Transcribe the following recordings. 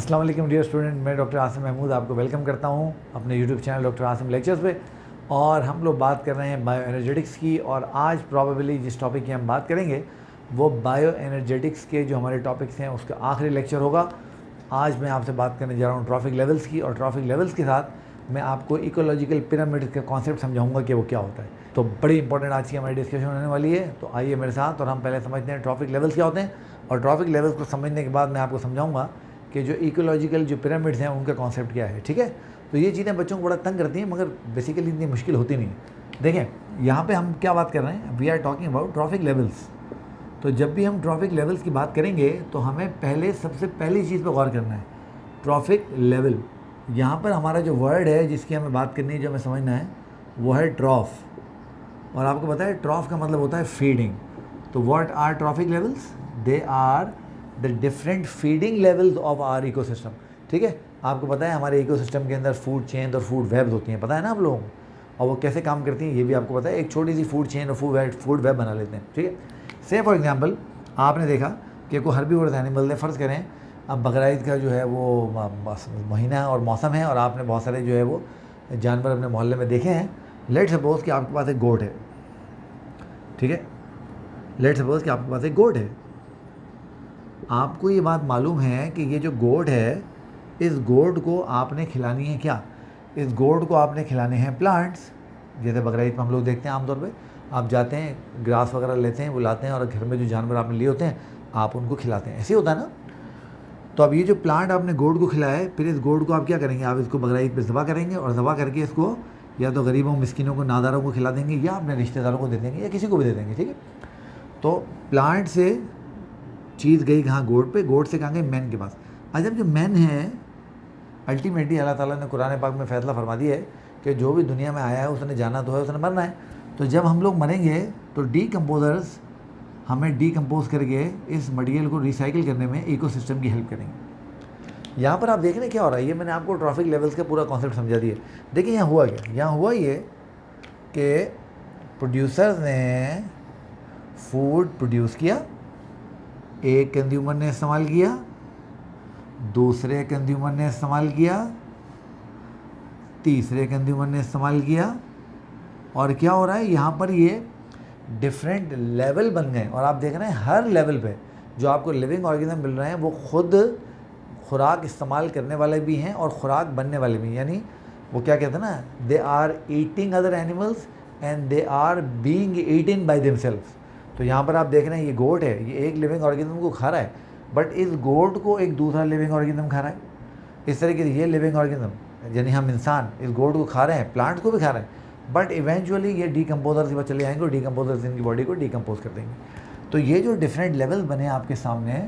अस्सलाम वालेकुम dear student, मैं डॉक्टर आसिम महमूद आपको वेलकम करता हूं अपने YouTube channel doctor Asim lectures पे। और हम लोग बात कर रहे हैं बायो एनर्जेटिक्स की। और आज प्रॉबेबली जिस टॉपिक की हम बात करेंगे वो बायो एनर्जेटिक्स के जो हमारे टॉपिक्स हैं उसका आखिरी लेक्चर होगा। आज मैं आपसे बात करने जा रहा हूँ ट्रॉफिक लेवल्स की, और ट्रॉफिक लेवल्स के साथ मैं आपको इकोलॉजिकल पिरामिड का कॉन्सेप्ट समझाऊंगा कि वो क्या होता है। तो बड़ी इंपॉर्टेंट आज की हमारी डिस्कशन होने वाली है। तो आइए मेरे साथ और हम पहले समझते हैं ट्रॉफिक लेवल्स क्या होते हैं, और ट्रॉफिक लेवल्स को समझने के बाद मैं आपको समझाऊंगा कि जो इकोलॉजिकल जो पिरामिड्स हैं उनका कॉन्सेप्ट क्या है। ठीक है, तो ये चीज़ें बच्चों को बड़ा तंग करती हैं, मगर बेसिकली इतनी मुश्किल होती नहीं है। देखें यहाँ पे हम क्या बात कर रहे हैं, we are talking about trophic levels. तो जब भी हम ट्रॉफिक लेवल्स की बात करेंगे तो हमें पहले सबसे पहली चीज़ पर गौर करना है, ट्रॉफिक लेवल। यहाँ पर हमारा जो वर्ड है जिसकी हमें बात करनी है, जो हमें समझना है, वो है ट्रॉफ। और आपको पता है ट्रॉफ का मतलब होता है फीडिंग। तो what are trophic levels? They are the different feeding levels of our ecosystem. ठीक है, आपको पता है हमारे इकोसिस्टम के अंदर फूड चेन और फूड वेब्स होती हैं, पता है ना आप लोगों को, और वो कैसे काम करती हैं ये भी आपको पता है। एक छोटी सी फूड चेन और फूड वेब बना लेते हैं। ठीक है, से फॉर एग्जांपल आपने देखा कि कोई हर्बीवोरस एनिमल है, फ़र्ज़ करें अब बकरा ईद का जो है वो महीना और मौसम है, और आपने बहुत सारे जो है वो जानवर अपने मोहल्ले में देखे हैं। लेट सपोज़ कि आपके पास एक गोट है। ठीक है, लेट सपोज़ कि आपके पास एक गोट है। आपको ये बात मालूम है कि ये जो गोट है, इस गोट को आपने खिलानी है क्या? इस गोट को आपने खिलाने हैं प्लांट्स। जैसे बकरा ईद में हम लोग देखते हैं आमतौर पे आप जाते हैं ग्रास वगैरह लेते हैं, वो लाते हैं, और घर में जो जानवर आपने लिए होते हैं आप उनको खिलाते हैं। ऐसे ही होता है ना। तो अब ये जो प्लांट आपने गोट को खिलाया है, फिर इस गोट को आप क्या करेंगे, आप इसको बकरा ईद पर ज़बह करेंगे, और ज़बह करके इसको या तो गरीबों मिस्किनों को, नादारों को खिला देंगे, या अपने रिश्तेदारों को दे देंगे, या किसी को भी दे देंगे। ठीक है, तो प्लांट से चीज़ गई कहाँ? गोट पे। गोट से कहाँ गई? मैन के पास। अच्छा, जो मैन है अल्टीमेटली अल्लाह ताला ने कुरान पाक में फ़ैसला फरमा दिया है कि जो भी दुनिया में आया है उसने जाना तो है, उसने मरना है। तो जब हम लोग मरेंगे तो डीकम्पोजर्स हमें डीकम्पोज करके इस मटेरियल को रिसाइकिल करने में इकोसिस्टम की हेल्प करेंगे। यहाँ पर आप देख रहे हैं क्या हो रहा है, ये मैंने आपको ट्रॉफिक लेवल्स का पूरा कॉन्सेप्ट समझा दिया। देखिए यहाँ हुआ क्या, यहाँ हुआ ये कि प्रोड्यूसर्स ने फूड प्रोड्यूस किया, एक कंज्यूमर ने इस्तेमाल किया, दूसरे कंज्यूमर ने इस्तेमाल किया, तीसरे कंज्यूमर ने इस्तेमाल किया, और क्या हो रहा है यहाँ पर ये डिफरेंट लेवल बन गए। और आप देख रहे हैं हर लेवल पे जो आपको लिविंग ऑर्गेनिज्म मिल रहे हैं वो खुद खुराक इस्तेमाल करने वाले भी हैं और खुराक बनने वाले भी हैं। यानी वो क्या कहते हैं ना, they are eating other animals and they are being eaten by themselves. तो यहाँ पर आप देख रहे हैं ये गोट है, ये एक लिविंग ऑर्गेनिज्म को खा रहा है, बट इस गोट को एक दूसरा लिविंग ऑर्गेनिज्म खा रहा है। इस तरीके से ये लिविंग ऑर्गेनिज्म यानी हम इंसान इस गोट को खा रहे हैं, प्लांट को भी खा रहे हैं, बट इवेंचुअली ये डीकम्पोजर्स के पास चले जाएंगे और डीकम्पोजर्स इनकी बॉडी को डीकम्पोज कर देंगे। तो ये जो डिफरेंट लेवल बने आपके सामने,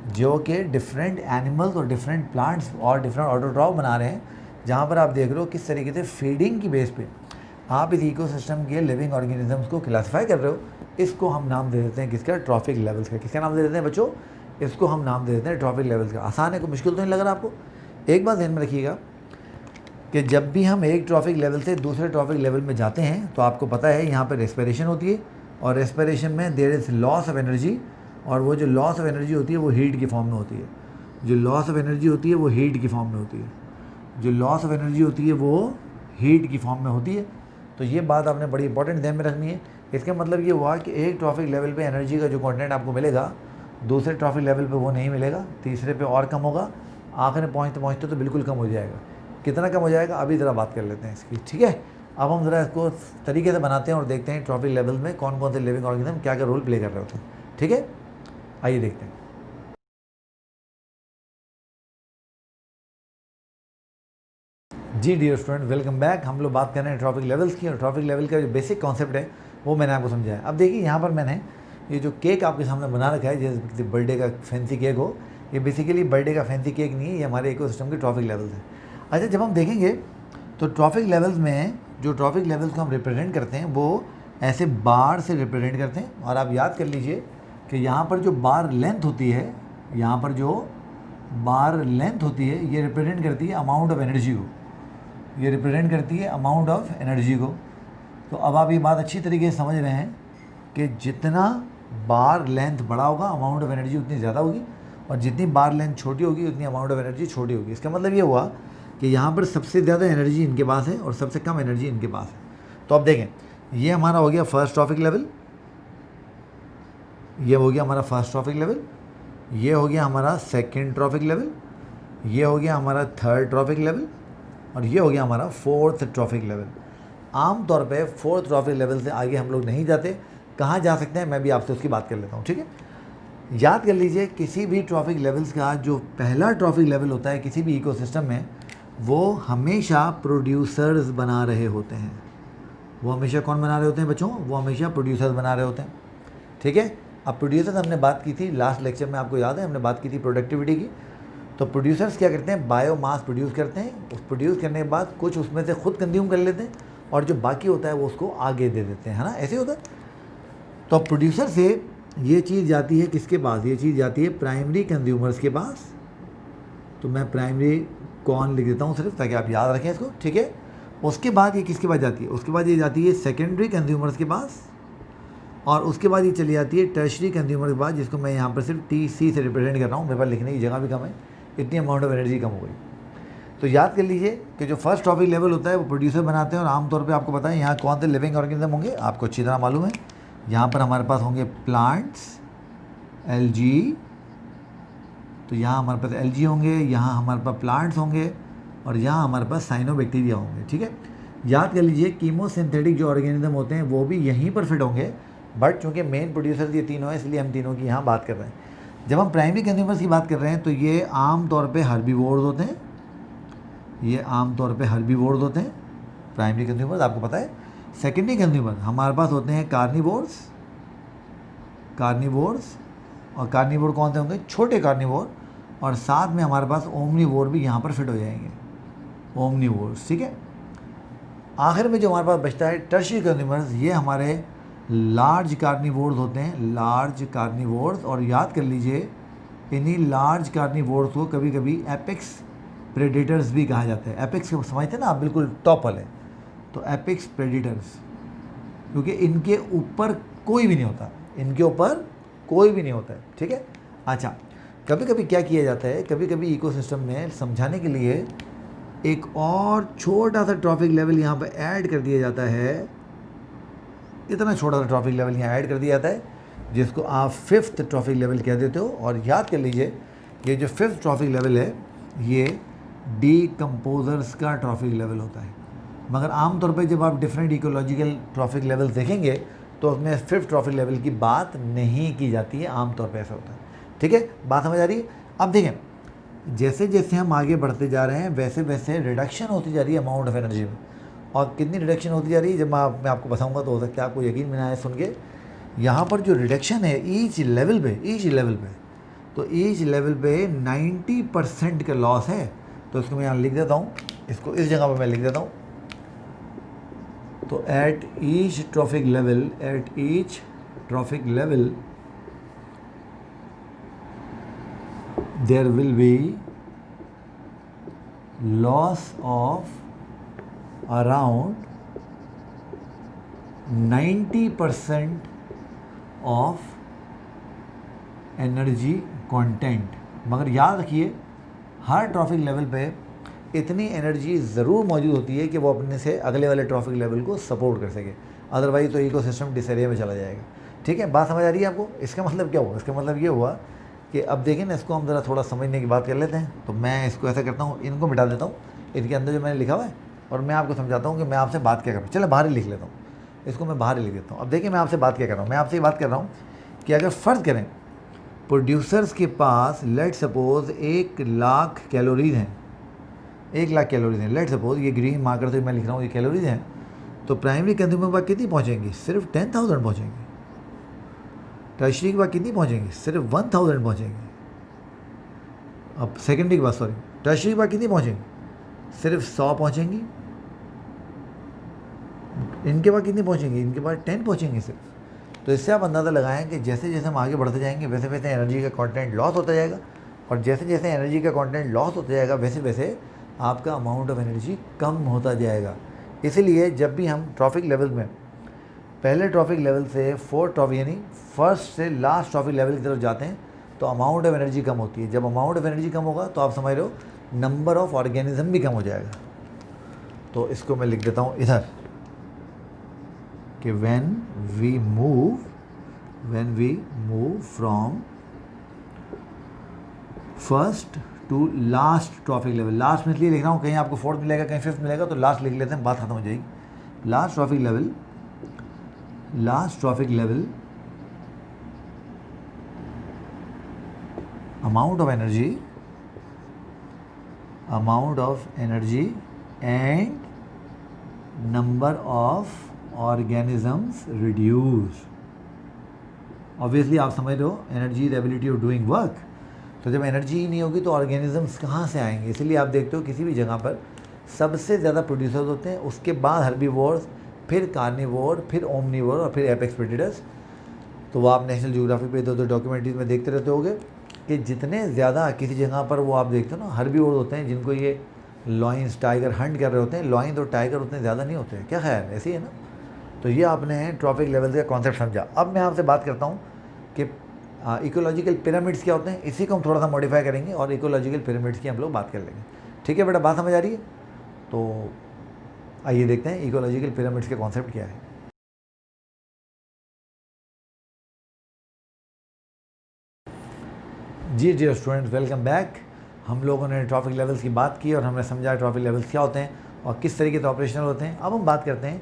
जो कि डिफरेंट एनिमल्स और डिफरेंट प्लांट्स और डिफरेंट ऑटोट्रॉफ बना रहे हैं, जहाँ पर आप देख रहे हो किस तरीके से फीडिंग की बेस पे आप इस इकोसिस्टम के लिविंग ऑर्गेनिजम्स को क्लासीफाई कर रहे हो। इसको हम नाम दे देते हैं किसका? ट्रॉफिक लेवल्स का। किसका नाम दे देते हैं बच्चों? इसको हम नाम दे देते हैं ट्रॉफिक लेवल्स का। आसान है, कोई मुश्किल तो नहीं लग रहा आपको। एक बात ध्यान में रखिएगा कि जब भी हम एक ट्रॉफिक लेवल से दूसरे ट्रॉफिक लेवल में जाते हैं तो आपको पता है यहाँ पर रेस्पिरेशन होती है, और रेस्पिरेशन में there is loss of energy, और वो जो लॉस ऑफ एनर्जी होती है वो हीट की फॉर्म में होती है। जो लॉस ऑफ एनर्जी होती है वो हीट की फॉर्म में होती है। जो लॉस ऑफ एनर्जी होती है वो हीट की फॉर्म में होती है। तो ये बात आपने बड़ी इंपॉर्टेंट ध्यान में रखनी है। इसका मतलब ये हुआ कि एक ट्रॉफिक लेवल पे एनर्जी का जो कंटेंट आपको मिलेगा, दूसरे ट्रॉफिक लेवल पे वो नहीं मिलेगा, तीसरे पे और कम होगा, आखिर में पहुँचते पहुँचते तो बिल्कुल कम हो जाएगा। कितना कम हो जाएगा अभी ज़रा बात कर लेते हैं इसकी। ठीक है, अब हम ज़रा इसको तरीके से बनाते हैं और देखते हैं ट्रॉफिक लेवल में कौन कौन से लिविंग ऑर्गेनिज्म क्या क्या रोल प्ले कर रहे होते हैं। ठीक है, आइए देखते हैं। जी डियर स्टूडेंट, वेलकम बैक। हम लोग बात कर रहे हैं ट्रॉफिक लेवल्स की, और ट्रॉफिक लेवल का जो बेसिक कॉन्सेप्ट है वो मैंने आपको समझाया। अब देखिए यहाँ पर मैंने ये जो केक आपके सामने बना रखा है, जैसे बर्थडे का फैंसी केक हो, ये बेसिकली बर्थडे का फैंसी केक नहीं है, ये हमारे इकोसिस्टम के ट्रॉफिक लेवल्स हैं। अच्छा, जब हम देखेंगे तो ट्रॉफिक लेवल्स में जो ट्रॉफिक लेवल्स को हम रिप्रेजेंट करते हैं वो ऐसे बार से रिप्रेजेंट करते हैं। और आप याद कर लीजिए कि यहाँ पर जो बार लेंथ होती है, यहाँ पर जो बार लेंथ होती है ये रिप्रेजेंट करती है अमाउंट ऑफ एनर्जी को, ये रिप्रेजेंट करती है अमाउंट ऑफ एनर्जी को। तो अब आप ये बात अच्छी तरीके से समझ रहे हैं कि जितना बार लेंथ बड़ा होगा अमाउंट ऑफ एनर्जी उतनी ज़्यादा होगी, और जितनी बार लेंथ छोटी होगी उतनी अमाउंट ऑफ एनर्जी छोटी होगी। इसका मतलब ये हुआ कि यहाँ पर सबसे ज़्यादा एनर्जी इनके पास है और सबसे कम एनर्जी इनके पास है। तो अब देखें, ये हमारा हो गया फर्स्ट ट्रॉफिक लेवल, ये हो गया हमारा फर्स्ट ट्रॉफिक लेवल, ये हो गया हमारा सेकंड ट्रॉफिक लेवल, ये हो गया हमारा थर्ड ट्रॉफिक लेवल, और ये हो गया हमारा फोर्थ ट्रॉफिक लेवल। आम तौर पे फोर्थ ट्रॉफिक लेवल से आगे हम लोग नहीं जाते। कहाँ जा सकते हैं, मैं भी आपसे उसकी बात कर लेता हूँ, ठीक है। याद कर लीजिए, किसी भी ट्रॉफिक लेवल्स का जो पहला ट्रॉफिक लेवल होता है किसी भी इकोसिस्टम में, वो हमेशा प्रोड्यूसर्स बना रहे होते हैं। वो हमेशा कौन बना रहे होते हैं बच्चों? वो हमेशा प्रोड्यूसर्स बना रहे होते हैं, ठीक है। अब प्रोड्यूसर्स हमने बात की थी लास्ट लेक्चर में, आपको याद है हमने बात की थी प्रोडक्टिविटी की। तो प्रोड्यूसर्स क्या करते हैं? बायोमास प्रोड्यूस करते हैं। उस प्रोड्यूस करने के बाद कुछ उसमें से खुद कंज्यूम कर लेते हैं और जो बाकी होता है वो उसको आगे दे देते हैं, है ना, ऐसे होता है। तो प्रोड्यूसर से ये चीज़ जाती है किसके पास? ये चीज़ जाती है प्राइमरी कंज्यूमर्स के पास। तो मैं प्राइमरी कौन लिख देता हूँ सिर्फ, ताकि आप याद रखें इसको, ठीक है। उसके बाद ये किसके पास जाती है? उसके बाद ये जाती है सेकेंडरी कंज्यूमर्स के पास, और उसके बाद ये चली जाती है टर्शरी कंज्यूमर के पास, जिसको मैं यहाँ पर सिर्फ TC से रिप्रेजेंट कर रहा हूँ। मेरे पास लिखने की जगह भी कम है, इतनी अमाउंट ऑफ एनर्जी कम हो गई। तो याद कर लीजिए कि जो फर्स्ट ट्रॉफिक लेवल होता है वो प्रोड्यूसर बनाते हैं, और आमतौर पे आपको पता है यहाँ कौन से लिविंग ऑर्गेनिज्म होंगे, आपको अच्छी तरह मालूम है। यहाँ पर हमारे पास होंगे प्लांट्स, एल्गी, तो यहाँ हमारे पास एल्गी होंगे, यहाँ हमारे पास प्लांट्स होंगे, और यहाँ हमारे पास साइनोबैक्टीरिया होंगे, ठीक है। याद कर लीजिए कीमोसिंथेटिक जो ऑर्गेनिज्म होते हैं वो भी यहीं पर फिट होंगे, बट चूँकि मेन प्रोड्यूसर ये तीनों है इसलिए हम तीनों की यहाँ बात कर रहे हैं। जब हम प्राइमरी कंज्यूमर्स की बात कर रहे हैं तो ये आम तौर पे हर्बीवोर्स होते हैं, ये आम तौर पे हर्बीवोर्स होते हैं प्राइमरी कंज्यूमर्स, आपको पता है। सेकेंडरी कंज्यूमर हमारे पास होते हैं कार्निवोर्स, और कार्निवोर कौन से होंगे? छोटे कार्निवोर, और साथ में हमारे पास ओमनीवोर भी यहाँ पर फिट हो जाएंगे, ओमनीवोर्स, ठीक है। आखिर में जो हमारे पास बचता है टर्शियरी कंज्यूमर्स, ये हमारे लार्ज कार्निवोर्स होते हैं, लार्ज कार्निवोर्स। और याद कर लीजिए इन्हीं लार्ज कार्निवोर्स को कभी कभी एपेक्स प्रेडेटर्स भी कहा जाता है। एपेक्स को समझते हैं ना आप, बिल्कुल टॉप वाले, तो एपेक्स प्रेडेटर्स, क्योंकि इनके ऊपर कोई भी नहीं होता, इनके ऊपर कोई भी नहीं होता है, ठीक है। अच्छा, कभी कभी क्या किया जाता है, कभी कभी इकोसिस्टम में समझाने के लिए एक और छोटा सा ट्रॉफिक लेवल यहाँ पर ऐड कर दिया जाता है। इतना छोटा सा ट्रॉफिक लेवल यहाँ ऐड कर दिया जाता है जिसको आप फिफ्थ ट्रॉफिक लेवल कह देते हो। और याद कर लीजिए ये जो फिफ्थ ट्रॉफिक लेवल है ये डीकम्पोजर्स का ट्रॉफिक लेवल होता है। मगर आमतौर पे जब आप डिफरेंट इकोलॉजिकल ट्रॉफिक लेवल देखेंगे तो उसमें फिफ्थ ट्रॉफिक लेवल की बात नहीं की जाती है, आमतौर पे ऐसा होता है, ठीक है। बात समझ आ रही है? अब देखें, जैसे जैसे हम आगे बढ़ते जा रहे हैं वैसे वैसे रिडक्शन होती जा रही है अमाउंट ऑफ एनर्जी में। और कितनी रिडक्शन होती जा रही है जब मैं आपको बताऊंगा तो हो सकता है आपको यकीन में ना आए सुन के। यहाँ पर जो रिडक्शन है ईच लेवल पे, तो ईच लेवल पे 90% का लॉस है। तो इसको मैं यहाँ लिख देता हूँ, इसको इस जगह पर मैं लिख देता हूँ। तो at each trophic level there will be loss of around 90% of energy content. मगर याद रखिए हर ट्रॉफिक लेवल पे इतनी एनर्जी ज़रूर मौजूद होती है कि वो अपने से अगले वाले ट्रॉफिक लेवल को सपोर्ट कर सके, अदरवाइज तो इकोसिस्टम डिसएरिया में चला जाएगा, ठीक है। बात समझ आ रही है आपको? इसका मतलब क्या हुआ? इसका मतलब ये हुआ कि अब देखिए ना, इसको हम ज़रा थोड़ा समझने की बात कर लेते हैं। तो मैं इसको ऐसा करता हूँ, इनको मिटा देता हूँ, इनके अंदर जो मैंने लिखा हुआ है, और मैं आपको समझाता हूँ कि मैं आपसे बात क्या कर रहा हूँ। चलो बाहर ही लिख लेता हूँ, इसको मैं बाहर ही लिख देता हूँ। अब देखिए मैं आपसे बात क्या कर रहा हूँ, मैं आपसे ये बात कर रहा हूँ कि अगर फ़र्ज़ करें प्रोड्यूसर्स के पास लेट सपोज़ 1,00,000 कैलोरीज हैं, 1,00,000 कैलोरीज हैं, लेट सपोज़ ये ग्रीन मार्कर से मैं लिख रहा हूँ ये कैलोरीज हैं, तो प्राइमरी कंज्यूमर के पास कितनी पहुँचेंगी? सिर्फ 10,000 पहुँचेंगी। टर्शियरी के पास कितनी पहुँचेंगी? सिर्फ 1,000 पहुँचेंगी। अब सेकेंडरी के पास, सॉरी, टर्शियरी के पास कितनी पहुँचेंगी? सिर्फ 100 पहुँचेंगी। इनके पास कितनी पहुँचेंगी? इनके पास 10 पहुँचेंगी सिर्फ। तो इससे आप अंदाज़ा लगाएं कि जैसे जैसे हम आगे बढ़ते जाएंगे वैसे वैसे एनर्जी का कंटेंट लॉस होता जाएगा, और जैसे जैसे एनर्जी का कंटेंट लॉस होता जाएगा वैसे वैसे आपका अमाउंट ऑफ एनर्जी कम होता जाएगा। इसीलिए जब भी हम ट्रॉफिक लेवल में पहले ट्रॉफिक लेवल से फोर्थ ट्रॉफिक यानी फर्स्ट से लास्ट ट्रॉफिक लेवल की तरफ जाते हैं तो अमाउंट ऑफ एनर्जी कम होती है। जब अमाउंट ऑफ एनर्जी कम होगा तो आप समझ रहे हो नंबर ऑफ ऑर्गेनिज्म भी कम हो जाएगा। तो इसको मैं लिख देता हूँ इधर कि when we move from first to last trophic level. Last में इसलिए लिख रहा हूँ, कहीं आपको फोर्थ मिलेगा, कहीं फिफ्थ मिलेगा, तो लास्ट लिख लेते हैं, बात खत्म हो जाएगी। Last trophic level amount of energy and number of organisms reduce। Obviously आप समझ रहे हो energy is ability of doing work. तो जब एनर्जी ही नहीं होगी तो ऑर्गेनिजम्स कहाँ से आएंगे। इसलिए आप देखते हो किसी भी जगह पर सबसे ज़्यादा प्रोड्यूसर्स होते हैं, उसके बाद हर्बीवोर्स, फिर कार्निवोर, फिर ओमनिवोर और फिर एपेक्स प्रेडेटर्स। तो वो आप नेशनल ज्योग्राफी पे तो डॉक्यूमेंट्रीज में देखते रहते होगे कि जितने ज़्यादा किसी जगह पर वो आप देखते हो ना हर्बीवोर होते हैं, जिनको ये लॉयंस टाइगर हंट कर रहे होते हैं, लॉयंस और टाइगर उतने ज़्यादा नहीं होते हैं। क्या ख्याल है, ऐसे ही है ना। तो ये आपने ट्रॉफिक लेवल का कॉन्सेप्ट समझा। अब मैं आपसे बात करता हूँ कि इकोलॉजिकल पिरामिड्स क्या होते हैं। इसी को हम थोड़ा सा मॉडिफाई करेंगे और इकोलॉजिकल पिरामिड्स की हम लोग बात कर लेंगे। ठीक है बेटा, बात समझ आ रही है। तो आइए देखते हैं इकोलॉजिकल पिरामिड्स के कॉन्सेप्ट क्या है। जी डियर स्टूडेंट्स, वेलकम बैक। हम लोगों ने ट्रॉफिक लेवल्स की बात की और हमने समझा ट्रॉफिक लेवल्स क्या होते हैं और किस तरीके से ऑपरेशनल होते हैं। अब हम बात करते हैं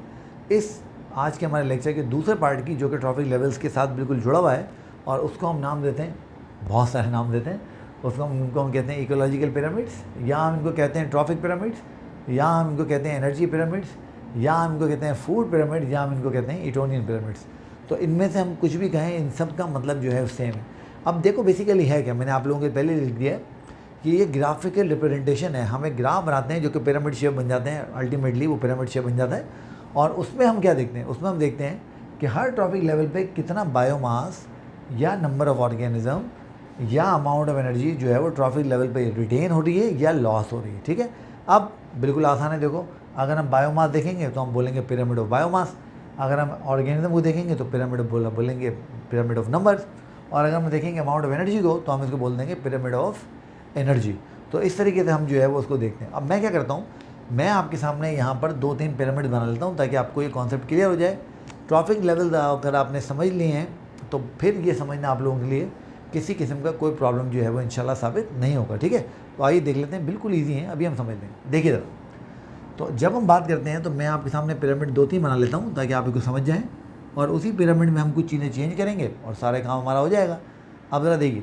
इस आज के हमारे लेक्चर के दूसरे पार्ट की, जो कि ट्रॉफिक लेवल्स के साथ बिल्कुल जुड़ा हुआ है, और उसको हम नाम देते हैं, बहुत सारे नाम देते हैं उसको। उनको हम कहते हैं इकोलॉजिकल पिरामिड्स, या हम इनको कहते हैं ट्रॉफिक पिरामिड्स, या हम इनको कहते हैं एनर्जी पिरामिड्स, या हम इनको कहते हैं फूड पिरामिड्स, या हम इनको कहते हैं इटोनियन पिरामिड्स। तो इनमें से हम कुछ भी कहें, इन सब का मतलब जो है सेम है। अब देखो बेसिकली है क्या, मैंने आप लोगों के पहले लिख दिया है कि ये ग्राफिकल रिप्रेजेंटेशन है। हम एक ग्राफ बनाते हैं जो कि पिरामिड शेप बन जाते हैं, अल्टीमेटली वो पिरामिड शेप बन जाता है। और उसमें हम क्या देखते हैं, उसमें हम देखते हैं कि हर ट्रॉफिक लेवल पे कितना बायोमास या नंबर ऑफ ऑर्गेनिज्म या अमाउंट ऑफ एनर्जी जो है वो ट्रॉफिक लेवल पे रिटेन हो रही है या लॉस हो रही है। ठीक है, अब बिल्कुल आसान है। देखो, अगर हम बायोमास देखेंगे तो हम बोलेंगे पिरामिड ऑफ बायोमास, अगर हम ऑर्गेनिज्म को देखेंगे तो पिरामिड बोलेंगे पिरामिड ऑफ नंबर्स, और अगर हम देखेंगे अमाउंट ऑफ एनर्जी को तो हम इसको बोल देंगे पिरामिड ऑफ एनर्जी। तो इस तरीके से हम जो है वो उसको देखते हैं। अब मैं क्या करता हूँ, मैं आपके सामने यहाँ पर 2-3 पिरामिड बना लेता हूँ ताकि आपको ये कॉन्सेप्ट क्लियर हो जाए। ट्रॉफिक लेवल अगर आपने समझ लिए हैं तो फिर ये समझना आप लोगों के लिए किसी किस्म का कोई प्रॉब्लम जो है वो इंशाल्लाह साबित नहीं होगा। ठीक है, तो आइए देख लेते हैं, बिल्कुल ईजी है, अभी हम समझ लेंगे। देखिए ज़रा, तो जब हम बात करते हैं तो मैं आपके सामने पिरामिड 2-3 बना लेता हूँ ताकि आप इसको समझ जाएँ, और उसी पिरामिड में हम कुछ चीज़ें चेंज करेंगे और सारा काम हमारा हो जाएगा। अब ज़रा देखिए,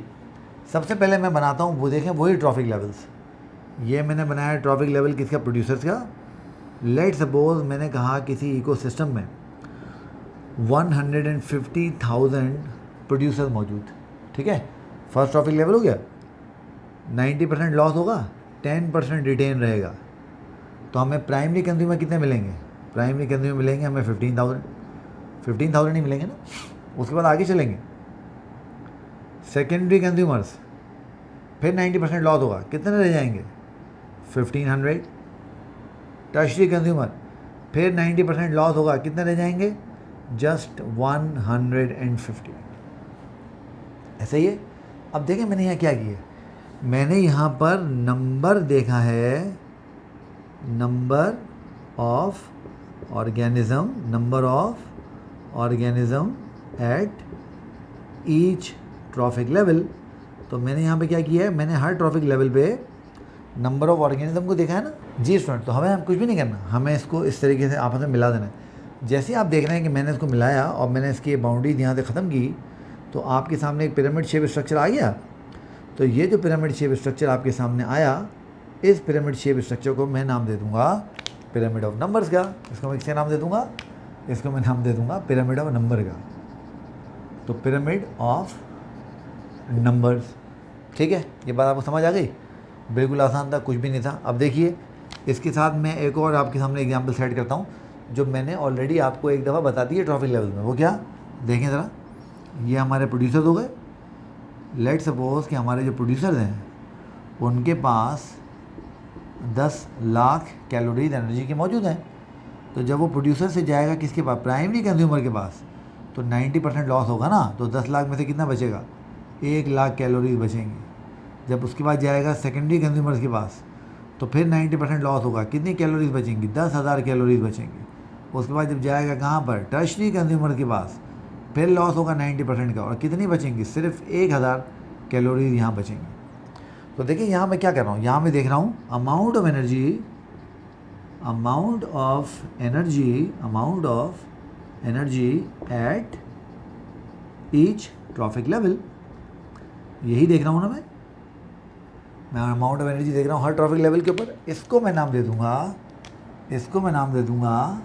सबसे पहले मैं बनाता हूँ, वो देखें वही ट्रॉफिक लेवल्स। ये मैंने बनाया ट्रॉफिक लेवल किसका, प्रोड्यूसर्स का। लेट सपोज मैंने कहा किसी इकोसिस्टम में 150,000 प्रोड्यूसर मौजूद। ठीक है, फर्स्ट ट्रॉफिक लेवल हो गया। 90% लॉस होगा, 10% रिटेन रहेगा। तो हमें प्राइमरी कंज्यूमर कितने मिलेंगे, प्राइमरी कंज्यूमर मिलेंगे हमें 15,000 ही मिलेंगे ना। उसके बाद आगे चलेंगे, सेकेंडरी कंज्यूमर्स, फिर 90% लॉस होगा, कितने रह जाएंगे 1500। टर्शरी कंज्यूमर, फिर 90% लॉस होगा, कितने रह जाएंगे जस्ट 150। ऐसे ही है। अब देखें मैंने यहाँ क्या किया, मैंने यहाँ पर नंबर देखा है, number of organism eight each trophic level. तो मैंने यहाँ पे क्या किया है, मैंने हर ट्रॉफिक लेवल पे नंबर ऑफ ऑर्गेनिज्म को देखा है ना जी स्टूडेंट। तो हमें कुछ भी नहीं करना, हमें इसको इस तरीके से आपस में मिला देना है। जैसे आप देख रहे हैं कि मैंने इसको मिलाया और मैंने इसकी बाउंड्रीज यहाँ से ख़त्म की, तो आपके सामने एक पिरामिड शेप स्ट्रक्चर आ गया। तो ये जो पिरामिड शेप स्ट्रक्चर आपके सामने आया, इस पिरामिड शेप स्ट्रक्चर को मैं नाम दे दूँगा पिरामिड ऑफ नंबर्स का। इसको मैं किसका नाम दे दूँगा, इसको मैं नाम दे दूँगा पिरामिड ऑफ नंबर का। तो पिरामिड ऑफ नंबर्स। ठीक है, ये बात आपको समझ आ गई, बिल्कुल आसान था, कुछ भी नहीं था। अब देखिए, इसके साथ मैं एक और आपके सामने एग्जांपल सेट करता हूँ जो मैंने ऑलरेडी आपको एक दफ़ा बता दी है ट्रॉफिक लेवल में। वो क्या, देखें ज़रा, ये हमारे प्रोड्यूसर्स हो गए। लेट सपोज कि हमारे जो प्रोड्यूसर्स हैं उनके पास 10 लाख कैलोरीज एनर्जी के मौजूद हैं। तो जब वो प्रोड्यूसर से जाएगा किसके पास, प्राइमरी कंज्यूमर के पास, तो 90% लॉस होगा ना। तो 10 लाख में से कितना बचेगा, 1,00,000 कैलोरीज बचेंगी। जब उसके बाद जाएगा सेकेंडरी कंज्यूमर्स के पास तो फिर 90% लॉस होगा। कितनी कैलोरीज बचेंगी? 10,000 कैलोरीज बचेंगी। उसके बाद जब जाएगा कहाँ पर? टर्शरी कंज्यूमर के पास, फिर लॉस होगा 90% का। और कितनी बचेंगी? सिर्फ 1,000 कैलोरीज यहाँ बचेंगी। तो देखिए यहाँ मैं क्या कर रहा हूँ, यहाँ मैं देख रहा हूँ amount of energy at each trophic level. यही देख रहा हूँ ना मैं अमाउंट ऑफ एनर्जी देख रहा हूँ हर ट्रॉफिक लेवल के ऊपर। इसको मैं नाम दे दूँगा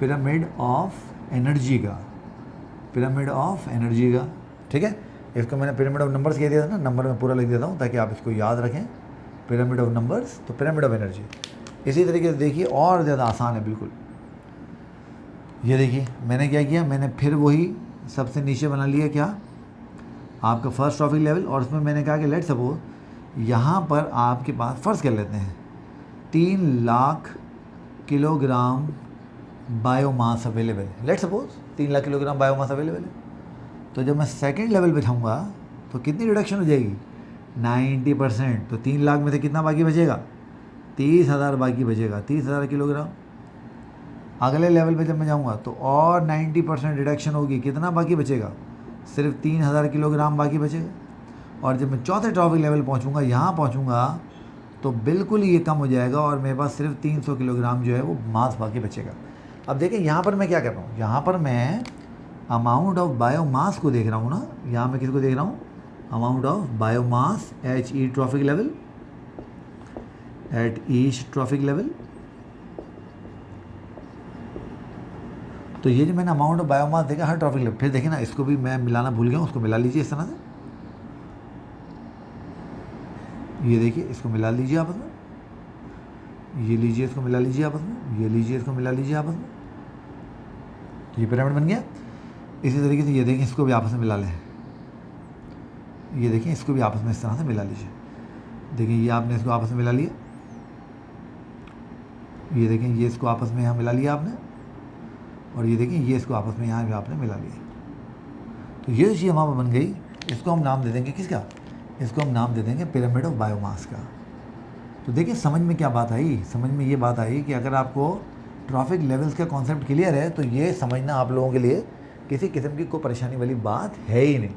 पिरामिड ऑफ एनर्जी का। ठीक है, इसको मैंने पिरामिड ऑफ नंबर्स कह दिया था ना, नंबर में पूरा लिख देता हूँ ताकि आप इसको याद रखें। पिरामिड ऑफ नंबर्स तो पिरामिड ऑफ एनर्जी। इसी तरीके से देखिए और ज़्यादा आसान है बिल्कुल। ये देखिए मैंने क्या किया, मैंने फिर वही सबसे नीचे बना लिया क्या, आपका फर्स्ट ट्रॉफिक लेवल। और उसमें मैंने कहा कि लेट सपोज यहाँ पर आपके पास फ़र्ज़ कर लेते हैं 3,00,000 किलोग्राम बायोमास अवेलेबल है। Let suppose 3,00,000 kilogram biomass available है। तो जब मैं सेकंड लेवल पे जाऊँगा तो कितनी रिडक्शन हो जाएगी? 90%। तो 3,00,000 में से कितना बाकी बचेगा? 30,000 बाकी बचेगा, 30,000 किलोग्राम। अगले लेवल पे जब मैं जाऊँगा तो और 90% रिडक्शन होगी। कितना बाकी बचेगा? सिर्फ 3,000 किलोग्राम बाकी बचेगा। और जब मैं चौथे ट्रॉफिक लेवल पहुँचूँगा, यहाँ पहुँचूँगा तो बिल्कुल ये कम हो जाएगा और मेरे पास सिर्फ 300 किलोग्राम जो है वो मास बाकी बचेगा। अब देखिए यहाँ पर मैं क्या कर रहा हूँ, यहाँ पर मैं अमाउंट ऑफ बायोमास को देख रहा हूँ ना। यहाँ मैं किसको देख रहा हूँ? Amount of biomass eight each trophic level. तो ये जो मैंने अमाउंट ऑफ बायोमास देखा हर ट्रॉफिक लेवल। फिर देखिए ना, इसको भी मैं मिलाना भूल गया हूँ, उसको मिला लीजिए इस तरह से। ये देखिए इसको मिला लीजिए आपस में, ये लीजिए इसको मिला लीजिए आपस में, ये लीजिए इसको मिला लीजिए आपस में। तो ये पिरामिड बन गया। इसी तरीके से ये देखें, इसको भी आपस में मिला लें। ये देखें इसको भी आपस में इस तरह से मिला लीजिए। देखिए ये आपने इसको आपस में मिला लिया। ये देखें ये इसको आपस में यहाँ मिला लिया आपने। और ये देखें ये इसको आपस में यहाँ भी आपने मिला लिया। तो ये चीज़ हमारे बन गई। इसको हम नाम दे देंगे किसका? इसको हम नाम दे देंगे पिरामिड ऑफ बायोमास का। तो देखिए समझ में क्या बात आई? समझ में ये बात आई कि अगर आपको ट्रॉफिक लेवल्स का कॉन्सेप्ट क्लियर है तो ये समझना आप लोगों के लिए किसी किस्म की कोई परेशानी वाली बात है ही नहीं।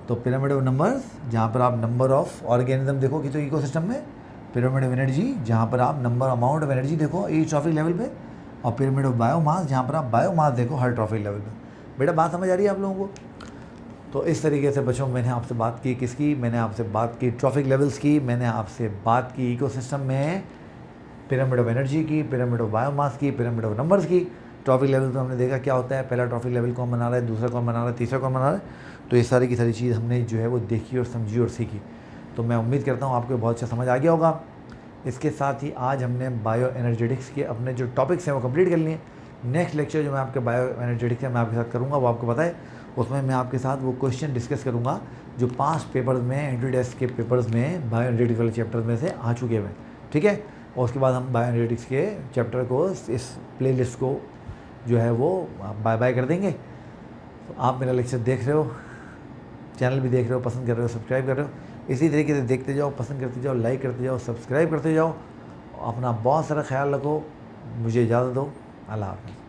तो पिरामिड ऑफ नंबर्स, जहाँ पर आप नंबर ऑफ ऑर्गेनिज्म देखो कि तो इकोसिस्टम में। पिरामिड ऑफ एनर्जी, जहाँ पर आप अमाउंट ऑफ एनर्जी देखो ईच ट्रॉफिक लेवल पे। और पिरामिड ऑफ बायोमास, जहाँ पर आप बायोमास देखो हर ट्रॉफिक लेवल पे। बेटा बात समझ आ रही है आप लोगों को? तो इस तरीके से बच्चों मैंने आपसे बात की किसकी? मैंने आपसे बात की ट्रॉफिक लेवल्स की। मैंने आपसे बात की इकोसिस्टम में पिरामिड ऑफ एनर्जी की, पिरामिड ऑफ बायोमास की, पिरामिड ऑफ नंबर्स की। ट्रॉफिक लेवल पे हमने देखा क्या होता है, पहला ट्रॉफिक लेवल कौन बना रहा है, दूसरा कौन बना रहा है, तीसरा कौन बना रहा है। तो ये सारी की सारी चीज़ हमने जो है वो देखी और समझी और सीखी। तो मैं उम्मीद करता हूँ आपको बहुत अच्छा समझ आ गया होगा। इसके साथ ही आज हमने बायो एनर्जेटिक्स के अपने जो टॉपिक्स हैं वो कंप्लीट कर लिए। नेक्स्ट लेक्चर जो मैं आपके बायो एनर्जेटिक्स है मैं आपके साथ करूँगा, वो आपको पता है। उसमें मैं आपके साथ वो क्वेश्चन डिस्कस करूँगा जो पास्ट पेपर्स में, एंट्री टेस्ट के पेपर्स में बायो एनर्जेटिक्स वाले चैप्टर में से आ चुके हैं। ठीक है, और उसके बाद हम बायो एनर्जेटिक्स के चैप्टर को, इस प्लेलिस्ट को जो है वो बाय बाय कर देंगे। तो आप मेरा लेक्चर देख रहे हो, चैनल भी देख रहे हो, पसंद कर रहे हो, सब्सक्राइब कर रहे हो। इसी तरीके से देखते जाओ, पसंद करते जाओ, लाइक करते जाओ, सब्सक्राइब करते जाओ। अपना बहुत सारा ख्याल रखो। मुझे इजाज़त दो। अल्लाह हाफ़िज़।